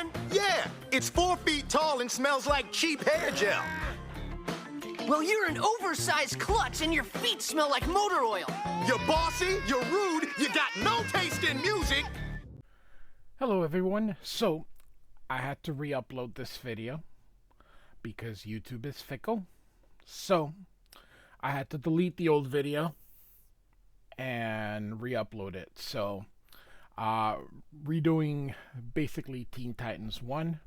Wolfman? Yeah, it's 4 feet tall and smells like cheap hair gel. Well, you're an oversized klutz and your feet smell like motor oil. You're bossy, you're rude, you got no taste in music. Hello everyone. So, I had to re-upload this video because YouTube is fickle. So, I had to delete the old video and re-upload it. So, redoing basically Teen Titans 1.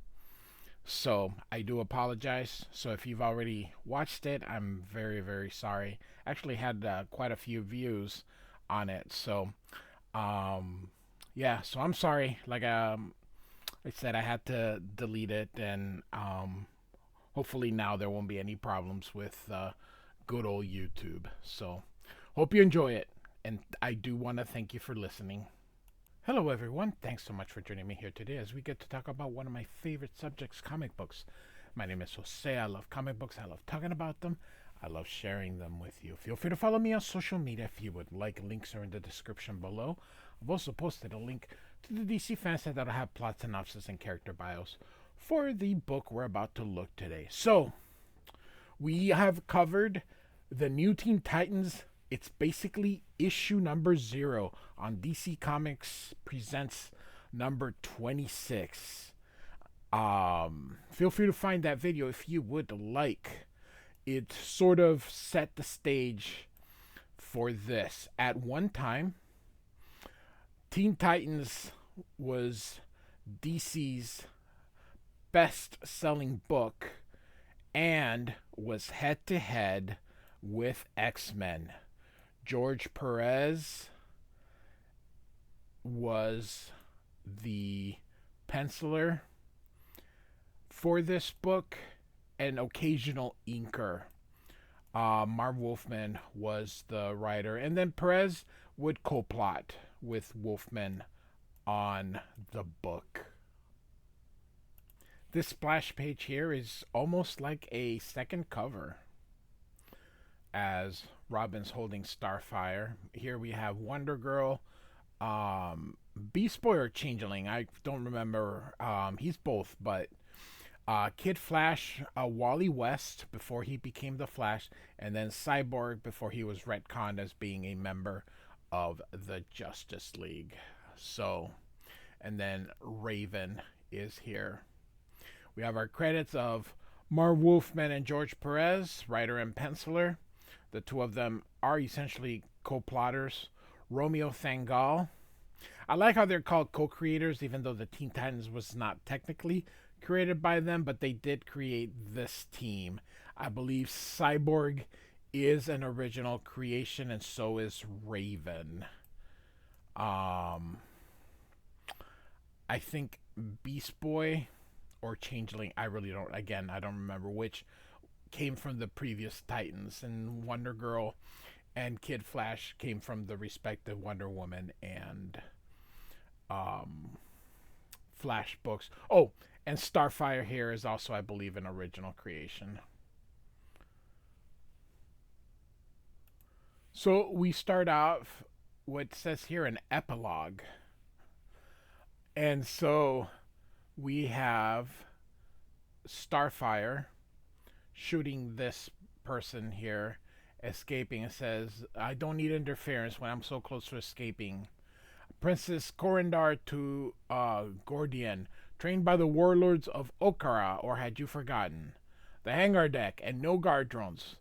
So, I do apologize. So, if you've already watched it, I'm very, very sorry. Actually had quite a few views on it. So, yeah, so I'm sorry. Like I said, I had to delete it, and hopefully now there won't be any problems with good old YouTube. So, hope you enjoy it, and I do want to thank you for listening. Hello everyone, thanks so much for joining me here today as we get to talk about one of my favorite subjects, comic books. My name is Jose, I love comic books, I love talking about them, I love sharing them with you. Feel free to follow me on social media if you would like. Links are in the description below. I've also posted a link to the DC fan site that'll have plot synopsis and character bios for the book we're about to look today. So, we have covered the new Teen Titans. It's basically issue number 0 on DC Comics Presents number 26. Feel free to find that video if you would like. It sort of set the stage for this. At one time, Teen Titans was DC's best-selling book and was head-to-head with X-Men. George Perez was the penciler for this book, an occasional inker. Marv Wolfman was the writer, and then Perez would co-plot with Wolfman on the book. This splash page here is almost like a second cover, as Robin's holding Starfire. Here we have Wonder Girl, Beast Boy or Changeling, I don't remember. He's both, but Kid Flash, Wally West before he became the Flash, and then Cyborg before he was retconned as being a member of the Justice League. So, and then Raven is here. We have our credits of Marv Wolfman and George Perez, writer and penciler. The two of them are essentially co-plotters. Romeo Thangal. I like how they're called co-creators, even though the Teen Titans was not technically created by them, but they did create this team. I believe Cyborg is an original creation, and so is Raven. I think Beast Boy or Changeling, I really don't, again, I don't remember which, came from the previous Titans, and Wonder Girl and Kid Flash came from the respective Wonder Woman and Flash books. Oh, and Starfire here is also, I believe, an original creation. So we start off what says here an epilogue. And so we have Starfire shooting this person here, escaping. It says, I don't need interference when I'm so close to escaping. Princess Corindar to Gordian, trained by the warlords of Okara, or had you forgotten? The hangar deck and no guard drones.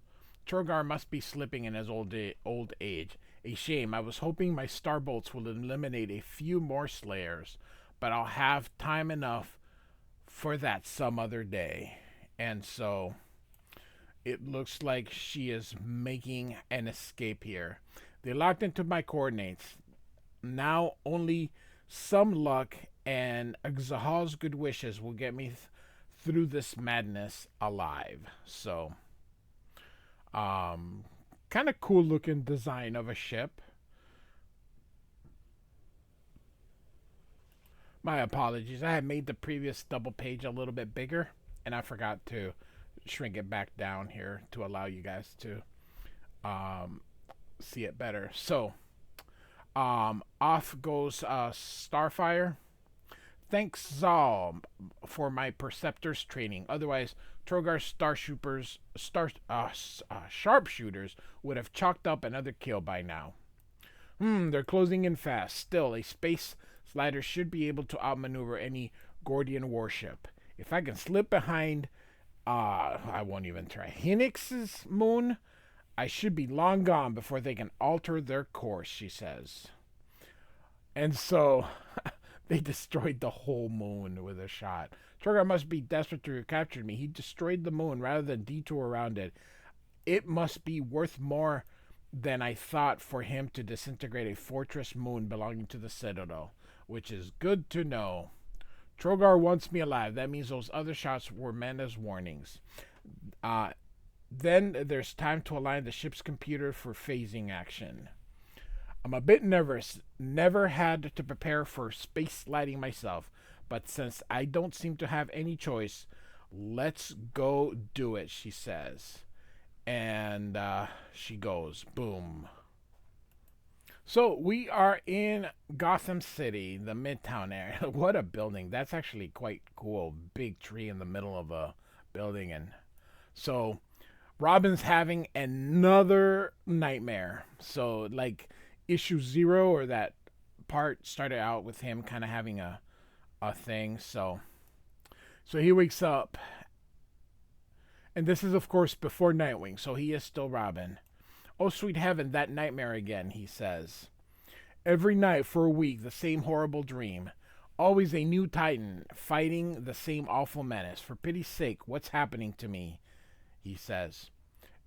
Trogar must be slipping in his old age. A shame. I was hoping my starbolts will eliminate a few more slayers, but I'll have time enough for that some other day. And so it looks like she is making an escape here. They locked into my coordinates. Now only some luck and Zahal's good wishes will get me through this madness alive. So, kind of cool looking design of a ship. My apologies. I had made the previous double page a little bit bigger, and I forgot to shrink it back down here to allow you guys to see it better. So, off goes Starfire. Thanks, Zal, for my Perceptor's training. Otherwise, Trogar's sharpshooters would have chalked up another kill by now. They're closing in fast. Still, a space slider should be able to outmaneuver any Gordian warship. If I can slip behind, I won't even try. Hinix's moon, I should be long gone before they can alter their course, she says. And so, they destroyed the whole moon with a shot. Trogar must be desperate to recapture me. He destroyed the moon rather than detour around it. It must be worth more than I thought for him to disintegrate a fortress moon belonging to the Citadel, which is good to know. Trogar wants me alive. That means those other shots were meant as warnings. Then there's time to align the ship's computer for phasing action. I'm a bit nervous. Never had to prepare for space sliding myself. But since I don't seem to have any choice, let's go do it, she says. And she goes. Boom. So we are in Gotham City, the Midtown area. What a building. That's actually quite cool. Big tree in the middle of a building. And so Robin's having another nightmare. So like issue 0 or that part started out with him kind of having a thing. So he wakes up. And this is, of course, before Nightwing. So he is still Robin. Oh, sweet heaven, that nightmare again, he says. Every night for a week, the same horrible dream. Always a new Titan, fighting the same awful menace. For pity's sake, what's happening to me? He says.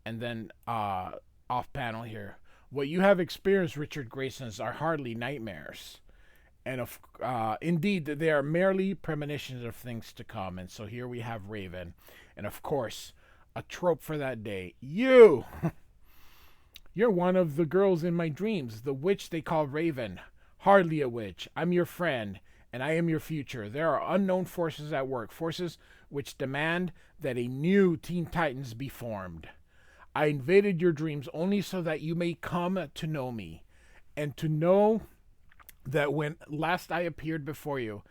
And then, off panel here. What you have experienced, Richard Graysons, are hardly nightmares. And indeed, they are merely premonitions of things to come. And so here we have Raven. And of course, a trope for that day. You! You're one of the girls in my dreams, the witch they call Raven. Hardly a witch. I'm your friend, and I am your future. There are unknown forces at work, forces which demand that a new Teen Titans be formed. I invaded your dreams only so that you may come to know me, and to know that when last I appeared before you,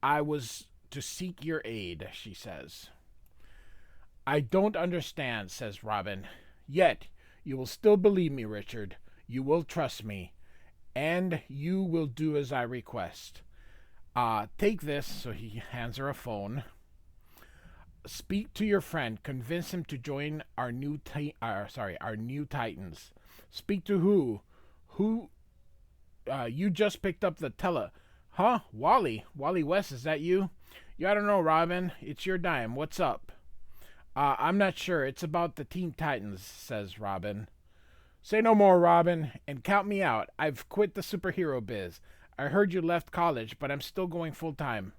I was to seek your aid, she says. I don't understand, says Robin. Yet, you will still believe me, Richard. You will trust me. And you will do as I request. Take this, so he hands her a phone. Speak to your friend. Convince him to join our new Titans. Speak to who? Who? You just picked up the Huh? Wally West, is that you? Yeah, I don't know, Robin. It's your dime. What's up? I'm not sure. It's about the Teen Titans, says Robin. Say no more, Robin, and count me out. I've quit the superhero biz. I heard you left college, but I'm still going full time.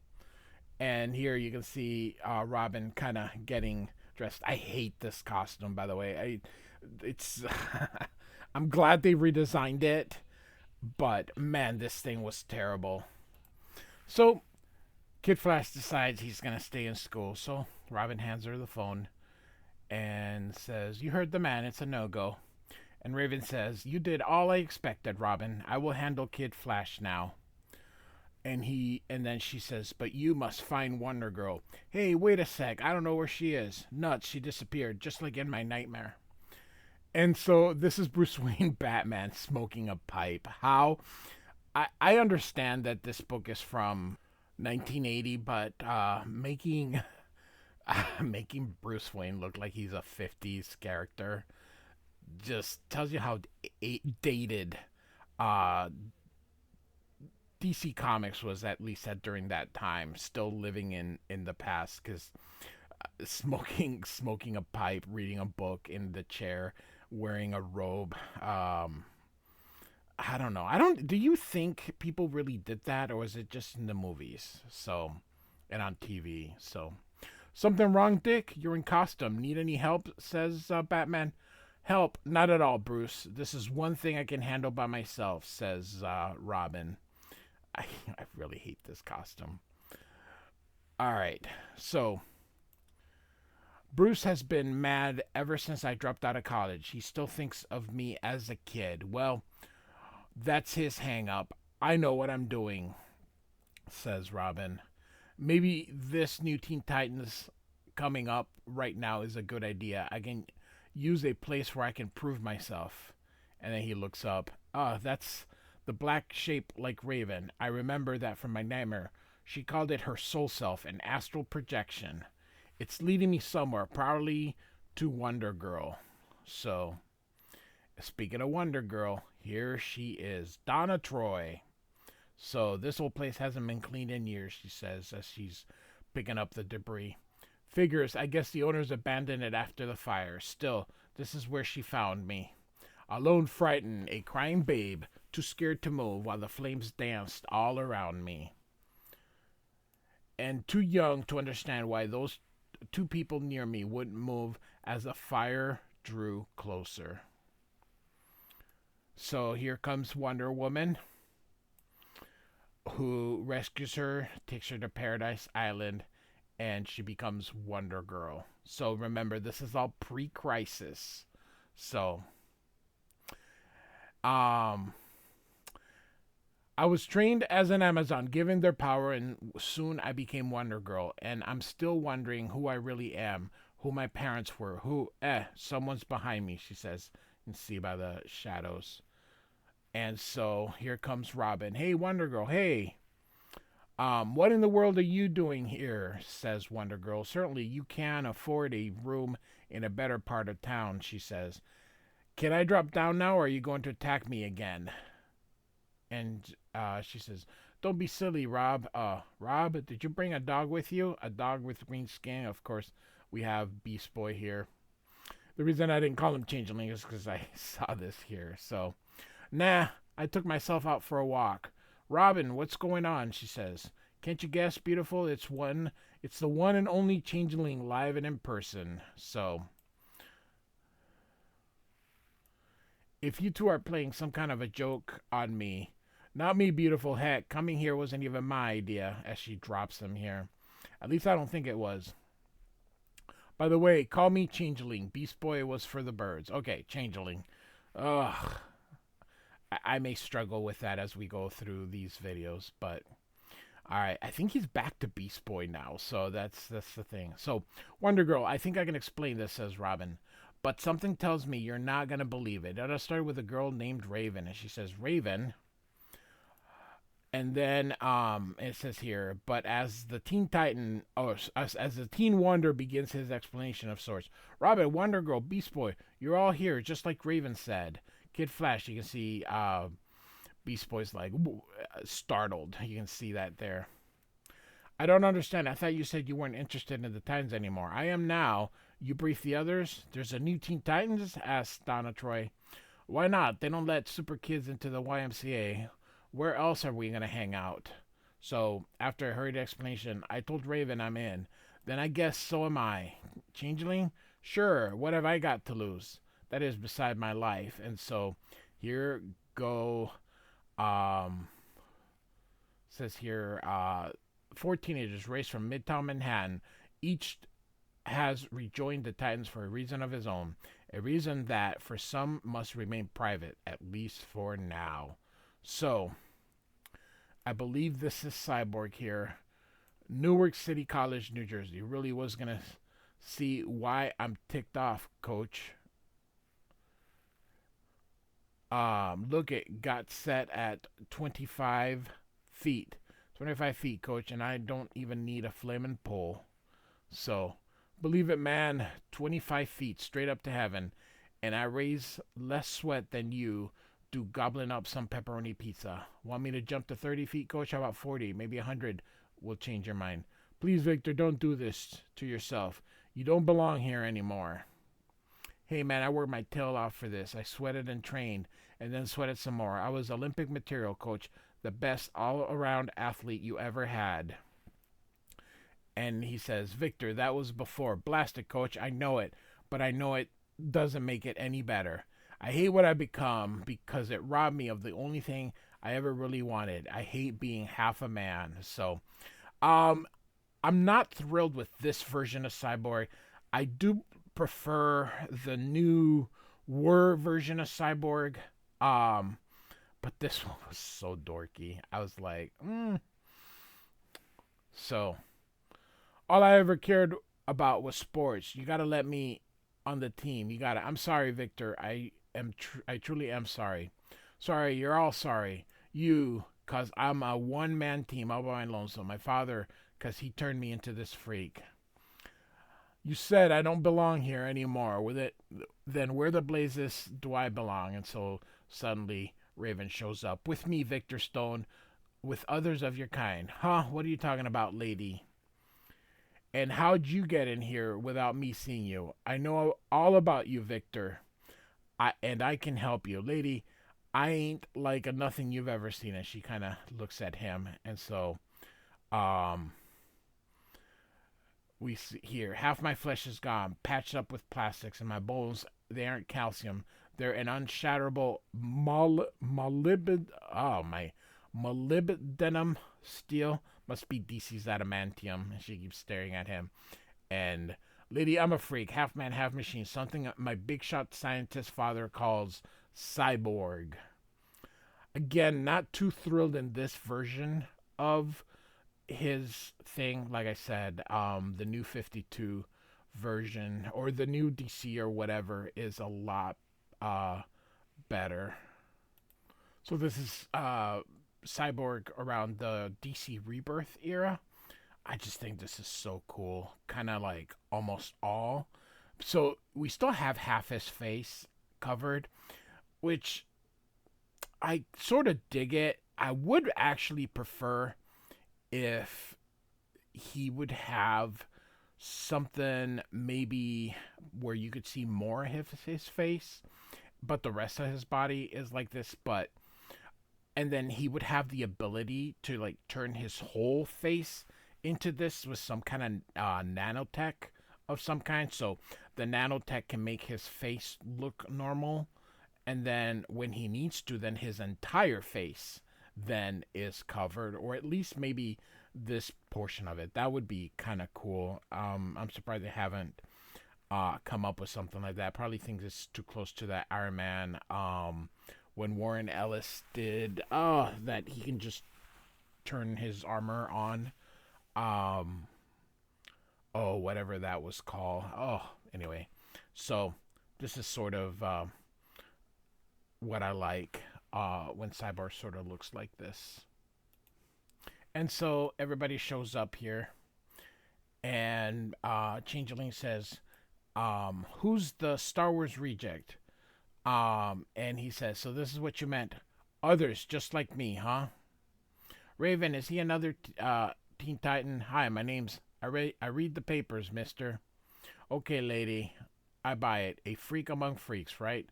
And here you can see Robin kind of getting dressed. I hate this costume, by the way. It's I'm glad they redesigned it, but man, this thing was terrible. So Kid Flash decides he's going to stay in school. So Robin hands her the phone and says, "You heard the man. It's a no-go." And Raven says, "You did all I expected, Robin. I will handle Kid Flash now." And then she says, "But you must find Wonder Girl." "Hey, wait a sec. I don't know where she is." "Nuts, she disappeared, just like in my nightmare." And so this is Bruce Wayne Batman smoking a pipe. How? I understand that this book is from 1980, but making Bruce Wayne look like he's a 50s character just tells you how dated DC Comics was, at least at during that time, still living in the past, because smoking a pipe, reading a book in the chair, wearing a robe, I don't know. Do you think people really did that, or was it just in the movies? So, and on TV. So, something wrong, Dick? You're in costume. Need any help? Says Batman. Help? Not at all, Bruce. This is one thing I can handle by myself, says Robin. I really hate this costume. All right. So, Bruce has been mad ever since I dropped out of college. He still thinks of me as a kid. Well, that's his hang up. I know what I'm doing. says Robin. Maybe this new Teen Titans coming up right now is a good idea. I can use a place where I can prove myself. And then he looks up. Ah, that's the black shape like Raven. I remember that from my nightmare. She called it her soul self, an astral projection. It's leading me somewhere, probably to Wonder Girl. So, speaking of Wonder Girl, here she is, Donna Troy. So, this whole place hasn't been cleaned in years, she says, as she's picking up the debris. Figures, I guess the owners abandoned it after the fire. Still, this is where she found me. Alone, frightened, a crying babe, too scared to move while the flames danced all around me. And too young to understand why those two people near me wouldn't move as the fire drew closer. So here comes Wonder Woman, who rescues her, takes her to Paradise Island, and she becomes Wonder Girl. So remember, this is all pre-crisis. So, I was trained as an Amazon, given their power, and soon I became Wonder Girl. And I'm still wondering who I really am, who my parents were, someone's behind me, she says. You can see by the shadows. And so here comes Robin. Hey, Wonder Girl, hey. What in the world are you doing here, says Wonder Girl. Certainly you can afford a room in a better part of town, she says. Can I drop down now, or are you going to attack me again? And she says, don't be silly, Rob. Rob, did you bring a dog with you? A dog with green skin? Of course, we have Beast Boy here. The reason I didn't call him Changeling is because I saw this here. So, nah, I took myself out for a walk. Robin, what's going on? She says. Can't you guess, beautiful? It's the one and only Changeling, live and in person. So, if you two are playing some kind of a joke on me, not me, beautiful, heck, coming here wasn't even my idea, as she drops them here. At least I don't think it was. By the way, call me Changeling. Beast Boy was for the birds. Okay, Changeling. Ugh. I may struggle with that as we go through these videos, but alright, I think he's back to Beast Boy now, so that's the thing. So, Wonder Girl, I think I can explain this, says Robin. But something tells me you're not going to believe it. It started with a girl named Raven, and she says, Raven. And then it says here, but as the Teen Titan, as the Teen Wonder begins his explanation of sorts. Robin, Wonder Girl, Beast Boy, you're all here, just like Raven said. Kid Flash, you can see Beast Boy's like startled. You can see that there. I don't understand. I thought you said you weren't interested in the Titans anymore. I am now. You brief the others? There's a new Teen Titans? Asked Donna Troy. Why not? They don't let super kids into the YMCA. Where else are we going to hang out? So, after a hurried explanation, I told Raven I'm in. Then I guess so am I. Changeling? Sure, what have I got to lose? That is beside my life. And so, here go, says here, 4 teenagers race from Midtown Manhattan. Each has rejoined the Titans for a reason of his own. A reason that, for some, must remain private, at least for now. So, I believe this is Cyborg here. Newark City College, New Jersey. Really was going to see why I'm ticked off, coach. Look, it got set at 25 feet. 25 feet, coach, and I don't even need a flaming pole. So, believe it, man, 25 feet straight up to heaven, and I raise less sweat than you do gobbling up some pepperoni pizza. Want me to jump to 30 feet, coach? How about 40? Maybe 100 will change your mind. Please, Victor, don't do this to yourself. You don't belong here anymore. Hey, man, I worked my tail off for this. I sweated and trained, and then sweated some more. I was Olympic material, coach. The best all-around athlete you ever had. And he says, Victor, that was before. Blast it, coach. I know it, but I know it doesn't make it any better. I hate what I've become because it robbed me of the only thing I ever really wanted. I hate being half a man. So, I'm not thrilled with this version of Cyborg. I do prefer the new version of Cyborg. But this one was so dorky. I was like, So all I ever cared about was sports. You gotta let me on the team. You gotta. I'm sorry, Victor. I truly am sorry. Sorry, you're all sorry. You, cause I'm a one-man team all by my lonesome. My father, cause he turned me into this freak. You said I don't belong here anymore. With it, then where the blazes do I belong? And so suddenly Raven shows up with me, Victor Stone, with others of your kind. Huh? What are you talking about, lady? And how'd you get in here without me seeing you? I know all about you, Victor. I can help you, lady. I ain't like a nothing you've ever seen. And she kind of looks at him, and so, um, we see here half my flesh is gone, patched up with plastics, and my bones they aren't calcium. They're an unshatterable molybdenum steel. Must be DC's adamantium. And she keeps staring at him. And lady, I'm a freak, half man, half machine. Something my big shot scientist father calls cyborg. Again, not too thrilled in this version of his thing. Like I said, the new 52 version or the new DC or whatever is a lot better. So this is Cyborg around the DC Rebirth era. I just think this is so cool. Kind of like almost all. So we still have half his face covered, which I sort of dig it. I would actually prefer if he would have something maybe where you could see more of his face, but the rest of his body is like this. But and then he would have the ability to like turn his whole face into this with some kind of nanotech of some kind. So the nanotech can make his face look normal, and then when he needs to, then his entire face then is covered, or at least maybe this portion of it. That would be kind of cool. I'm surprised they haven't come up with something like that. Probably thinks it's too close to that Iron Man when Warren Ellis did that he can just turn his armor on. Whatever that was called. Anyway, so this is sort of what I like when Cyborg sort of looks like this. And so everybody shows up here, and Changeling says, who's the Star Wars reject? And he says, so this is what you meant. Others just like me, huh? Raven, is he another Teen Titan? Hi, my name's... I read the papers, mister. Okay, lady. I buy it. A freak among freaks, right?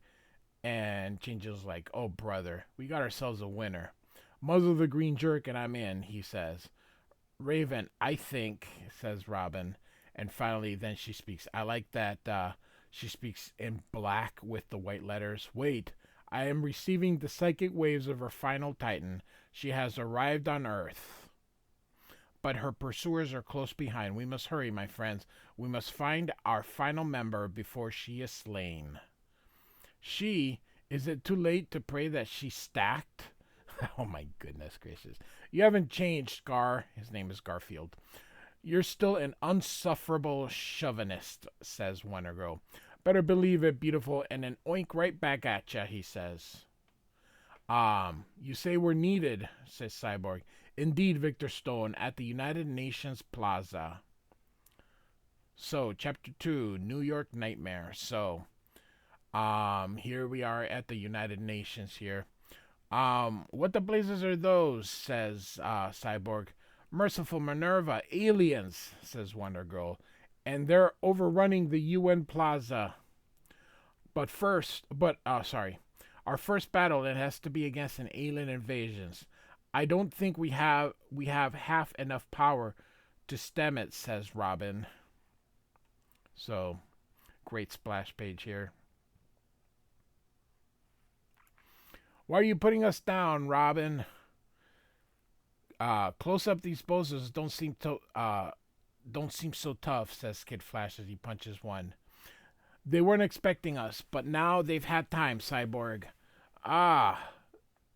And Changeling's like, oh, brother. We got ourselves a winner. Muzzle the green jerk and I'm in, he says. Raven, I think, says Robin. And finally, then she speaks. I like that she speaks in black with the white letters. Wait, I am receiving the psychic waves of her final Titan. She has arrived on Earth. But her pursuers are close behind. We must hurry, my friends. We must find our final member before she is slain. She, is it too late to pray that she's stacked? Oh my goodness gracious. You haven't changed, Gar. His name is Garfield. You're still an unsufferable chauvinist, says Wonder Girl. Better believe it, beautiful, and then oink right back at ya, he says. You say we're needed, says Cyborg. Indeed, Victor Stone, at the United Nations Plaza. So, Chapter 2, New York Nightmare. So, here we are at the United Nations here. What the blazes are those, says Cyborg. Merciful Minerva, aliens, says Wonder Girl. And they're overrunning the UN Plaza. Our first battle, it has to be against an alien invasions. I don't think we have half enough power to stem it, says Robin. So, great splash page here. Why are you putting us down, Robin? Close up, these bozos don't seem so tough, says Kid Flash as he punches one. They weren't expecting us, but now they've had time, Cyborg.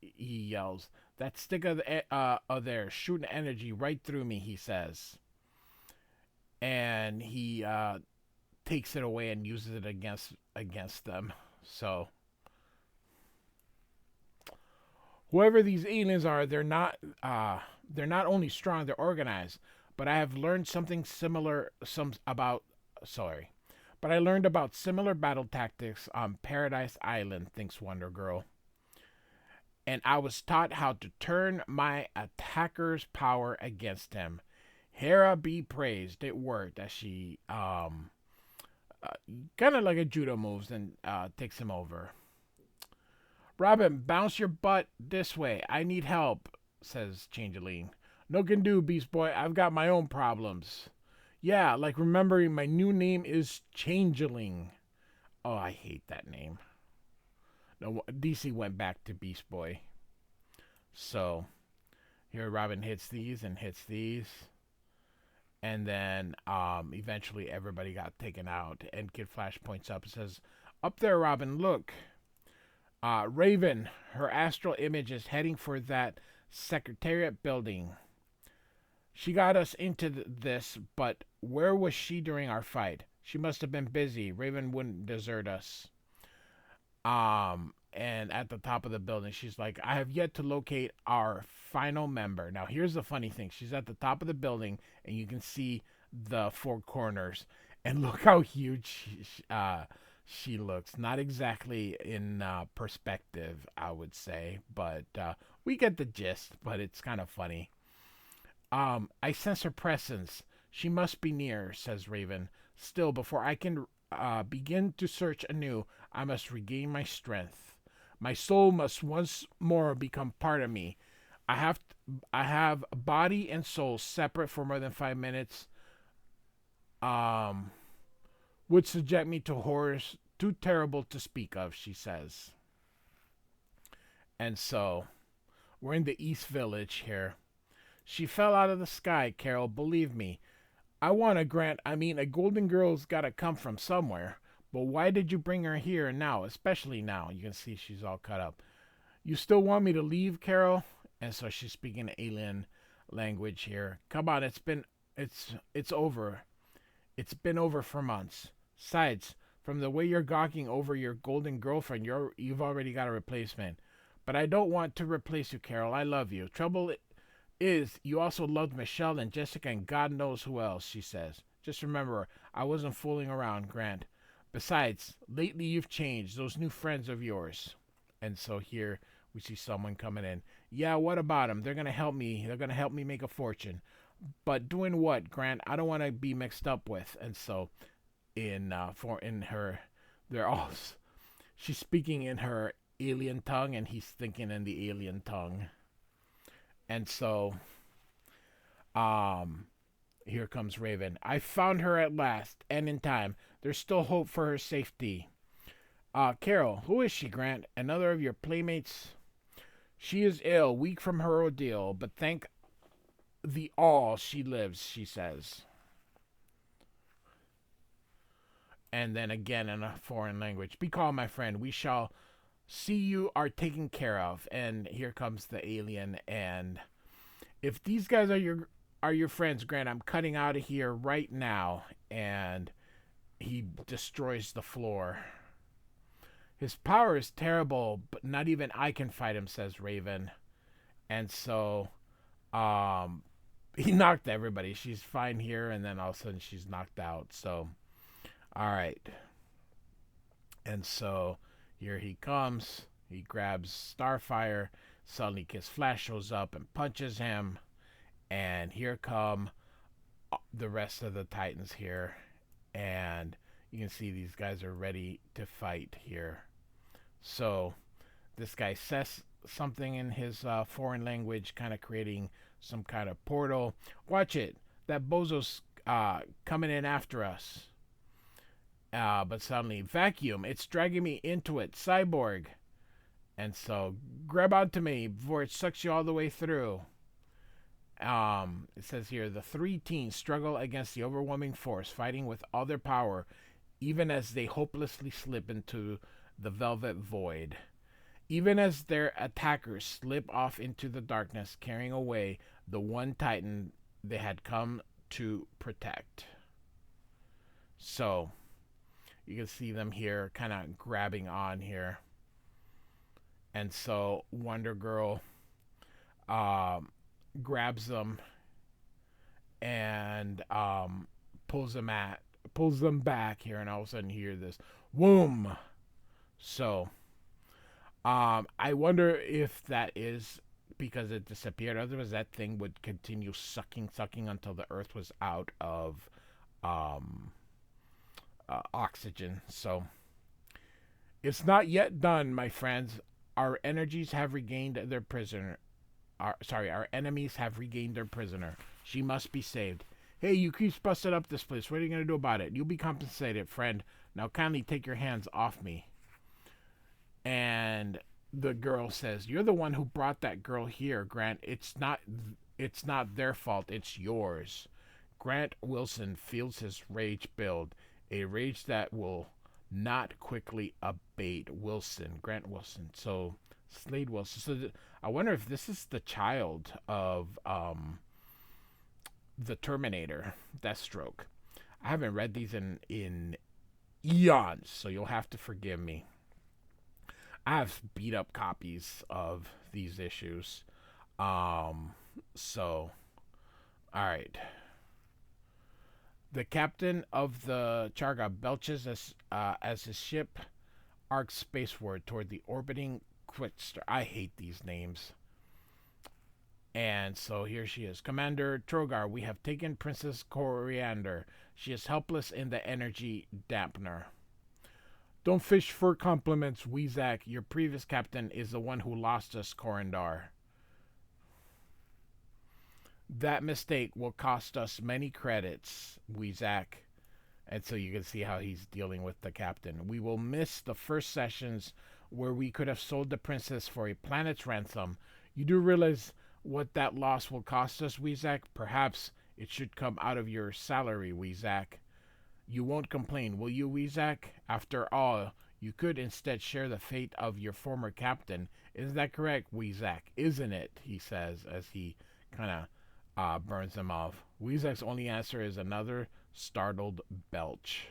He yells. That stick of theirs shooting energy right through me, he says. And he takes it away and uses it against them. So whoever these aliens are, they're not only strong, they're organized. But I have learned something similar but I learned about similar battle tactics on Paradise Island, thinks Wonder Girl. And I was taught how to turn my attacker's power against him. Hera be praised. It worked, as she kind of like a judo moves and takes him over. Robin, bounce your butt this way. I need help, says Changeling. No can do, Beast Boy. I've got my own problems. Yeah, like remembering my new name is Changeling. Oh, I hate that name. No, DC went back to Beast Boy. So, here Robin hits these and hits these. And then, eventually everybody got taken out. And Kid Flash points up and says, up there, Robin, look. Raven, her astral image is heading for that Secretariat building. She got us into this, but where was she during our fight? She must have been busy. Raven wouldn't desert us. And at the top of the building, she's like, I have yet to locate our final member. Now, here's the funny thing. She's at the top of the building, and you can see the four corners. And look how huge she looks. Not exactly in perspective, I would say. But we get the gist, but it's kind of funny. I sense her presence. She must be near, says Raven. Still, before I can begin to search anew, I must regain my strength. My soul must once more become part of me. I have body and soul separate for more than 5 minutes. Would subject me to horrors too terrible to speak of, she says. And so, we're in the East Village here. She fell out of the sky, Carol, believe me. A golden girl's gotta come from somewhere. But why did you bring her here now, especially now? You can see she's all cut up. You still want me to leave, Carol? And so she's speaking alien language here. Come on, it's over. It's been over for months. Besides, from the way you're gawking over your golden girlfriend, you've already got a replacement. But I don't want to replace you, Carol. I love you. Trouble is, you also loved Michelle and Jessica and God knows who else, she says. Just remember, I wasn't fooling around, Grant. Besides, lately you've changed, those new friends of yours. And so here we see someone coming in. Yeah, what about them? They're going to help me. They're going to help me make a fortune. But doing what, Grant? I don't want to be mixed up with. And so she's speaking in her alien tongue and he's thinking in the alien tongue. And so, here comes Raven. I found her at last, and in time. There's still hope for her safety. Carol, who is she, Grant? Another of your playmates? She is ill, weak from her ordeal, but thank the all she lives, she says. And then again in a foreign language. Be calm, my friend. We shall see you are taken care of. And here comes the alien. And if these guys are your friends, Grant, I'm cutting out of here right now. And he destroys the floor. His power is terrible, but not even I can fight him, says Raven. And so he knocked everybody. She's fine here, and then all of a sudden she's knocked out. So, all right. And so here he comes. He grabs Starfire. Suddenly Kid Flash shows up and punches him. And here come the rest of the Titans here. And you can see these guys are ready to fight here. So this guy says something in his foreign language, kind of creating some kind of portal. Watch it. That bozo's coming in after us. But suddenly, vacuum. It's dragging me into it. Cyborg. And so, grab onto me before it sucks you all the way through. It says here, the three teens struggle against the overwhelming force, fighting with all their power, even as they hopelessly slip into the velvet void. even as their attackers slip off into the darkness, carrying away the one Titan they had come to protect. So, you can see them here kind of grabbing on here. And so, Wonder Girl grabs them and pulls them back here, and all of a sudden you hear this whoom. So, I wonder if that is because it disappeared. Otherwise, that thing would continue sucking until the Earth was out of oxygen. So, it's not yet done, my friends. Our energies have regained their prisoner. Our enemies have regained their prisoner. She must be saved. Hey, you keep busting up this place. What are you going to do about it? You'll be compensated, friend. Now kindly take your hands off me. And the girl says, you're the one who brought that girl here, Grant. It's not their fault. It's yours. Grant Wilson feels his rage build. A rage that will not quickly abate. Grant Wilson. So, Slade Wilson. So, I wonder if this is the child of the Terminator, Deathstroke. I haven't read these in eons, so you'll have to forgive me. I have beat up copies of these issues. So, alright. The captain of the Charga belches as his ship arcs spaceward toward the orbiting Quitstar. I hate these names. And so here she is. Commander Trogar, we have taken Princess Coriander. She is helpless in the energy dampener. Don't fish for compliments, Weezak. Your previous captain is the one who lost us, Corindar. That mistake will cost us many credits, Weezak. And so you can see how he's dealing with the captain. We will miss the first sessions where we could have sold the princess for a planet's ransom. You do realize what that loss will cost us, Weezak? Perhaps it should come out of your salary, Weezak. You won't complain, will you, Weezak? After all, you could instead share the fate of your former captain. Isn't that correct, Weezak? Isn't it? He says as he kind of burns him off. Weezak's only answer is another startled belch.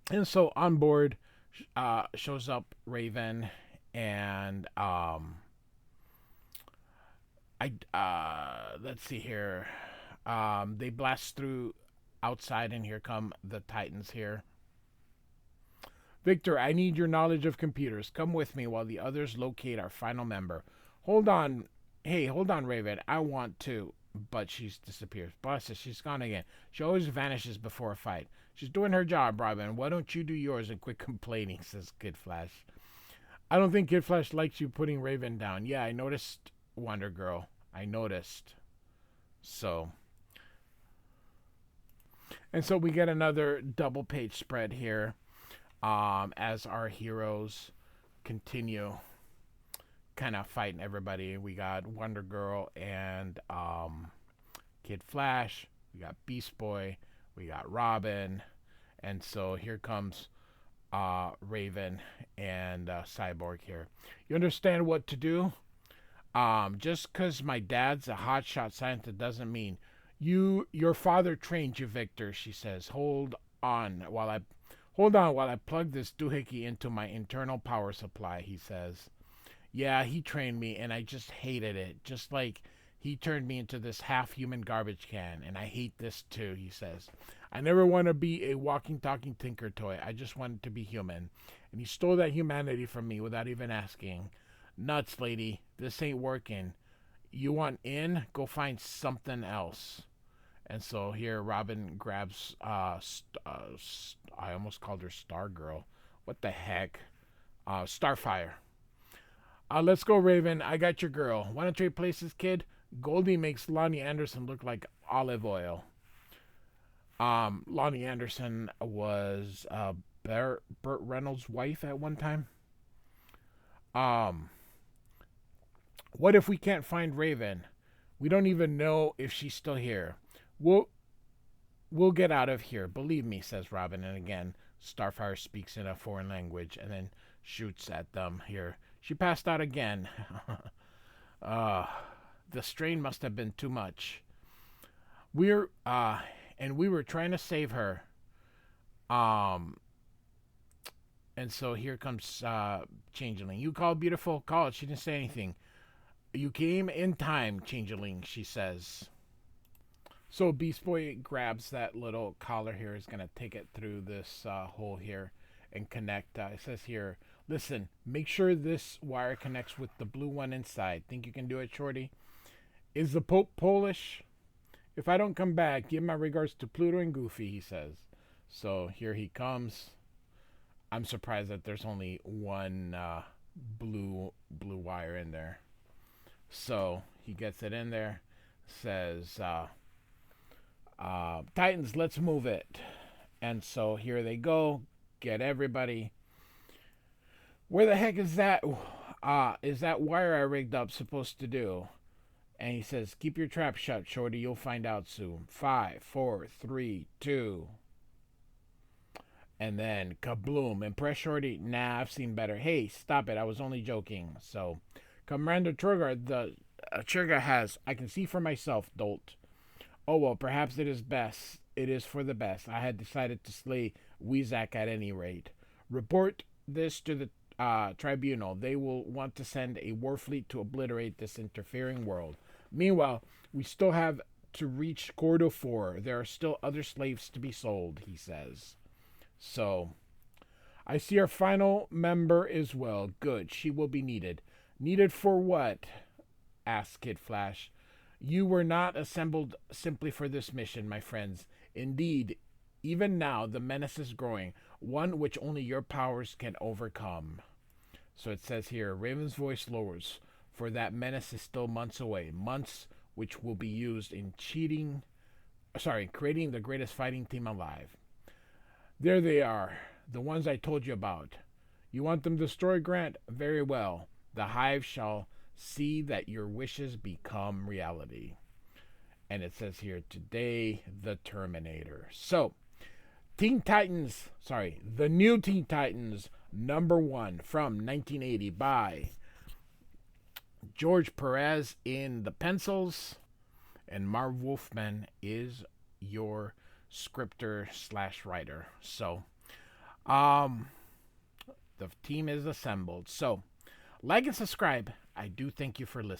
And so on board shows up Raven, and let's see here. They blast through outside, and here come the Titans here. Victor, I need your knowledge of computers. Come with me while the others locate our final member. Hold on. Hey, hold on, Raven. I want to. But she's disappeared. Bless her, she's gone again. She always vanishes before a fight. She's doing her job, Robin. Why don't you do yours and quit complaining, says Kid Flash. I don't think Kid Flash likes you putting Raven down. Yeah, I noticed, Wonder Girl. I noticed. So. And so we get another double page spread here as our heroes continue kind of fighting everybody. We got Wonder Girl and Kid Flash. We got Beast Boy. We got Robin. And so here comes Raven and Cyborg here. You understand what to do? Just because my dad's a hotshot scientist doesn't mean your father trained you, Victor, she says. Hold on while I plug this doohickey into my internal power supply, he says. Yeah, he trained me, and I just hated it. Just like he turned me into this half-human garbage can, and I hate this too, he says. I never want to be a walking, talking tinker toy. I just wanted to be human. And he stole that humanity from me without even asking. Nuts, lady. This ain't working. You want in? Go find something else. And so here Robin grabs, I almost called her Stargirl. What the heck? Starfire. Let's go, Raven. I got your girl. Want to trade places, kid? Goldie makes Lonnie Anderson look like olive oil. Lonnie Anderson was Burt Reynolds' wife at one time. What if we can't find Raven? We don't even know if she's still here. We'll get out of here. Believe me, says Robin. And again, Starfire speaks in a foreign language and then shoots at them here. She passed out again. The strain must have been too much. And we were trying to save her. And so here comes Changeling. You called beautiful. Call it. She didn't say anything. You came in time, Changeling, she says. So Beast Boy grabs that little collar here. Is going to take it through this hole here and connect. It says here, listen, make sure this wire connects with the blue one inside. Think you can do it, Shorty? Is the Pope Polish? If I don't come back, give my regards to Pluto and Goofy, he says. So here he comes. I'm surprised that there's only one blue wire in there. So he gets it in there. Says, Titans, let's move it. And so here they go. Get everybody. Where the heck is that? Is that wire I rigged up supposed to do? And he says, keep your trap shut, Shorty. You'll find out soon. 5, 4, 3, 2. And then kabloom. Impress Shorty? Nah, I've seen better. Hey, stop it. I was only joking. So, Commander Trigger, the trigger has, I can see for myself, Dolt. Oh, well, perhaps it is best. It is for the best. I had decided to slay Weezak at any rate. Report this to the tribunal. They will want to send a war fleet to obliterate this interfering world. Meanwhile, we still have to reach Cordo 4. There are still other slaves to be sold, he says. So, I see our final member is well. Good. She will be needed. Needed for what? Asked Kid Flash. You were not assembled simply for this mission, my friends. Indeed, even now, the menace is growing, one which only your powers can overcome. So it says here, Raven's voice lowers, for that menace is still months away. Months which will be used in creating the greatest fighting team alive. There they are, the ones I told you about. You want them destroyed, Grant? Very well. The Hive shall see that your wishes become reality. And it says here, today, the Terminator. So, the new Teen Titans, #1 from 1980 by George Perez in the pencils. And Marv Wolfman is your scripter / writer. So, the team is assembled. So, like and subscribe. I do thank you for listening.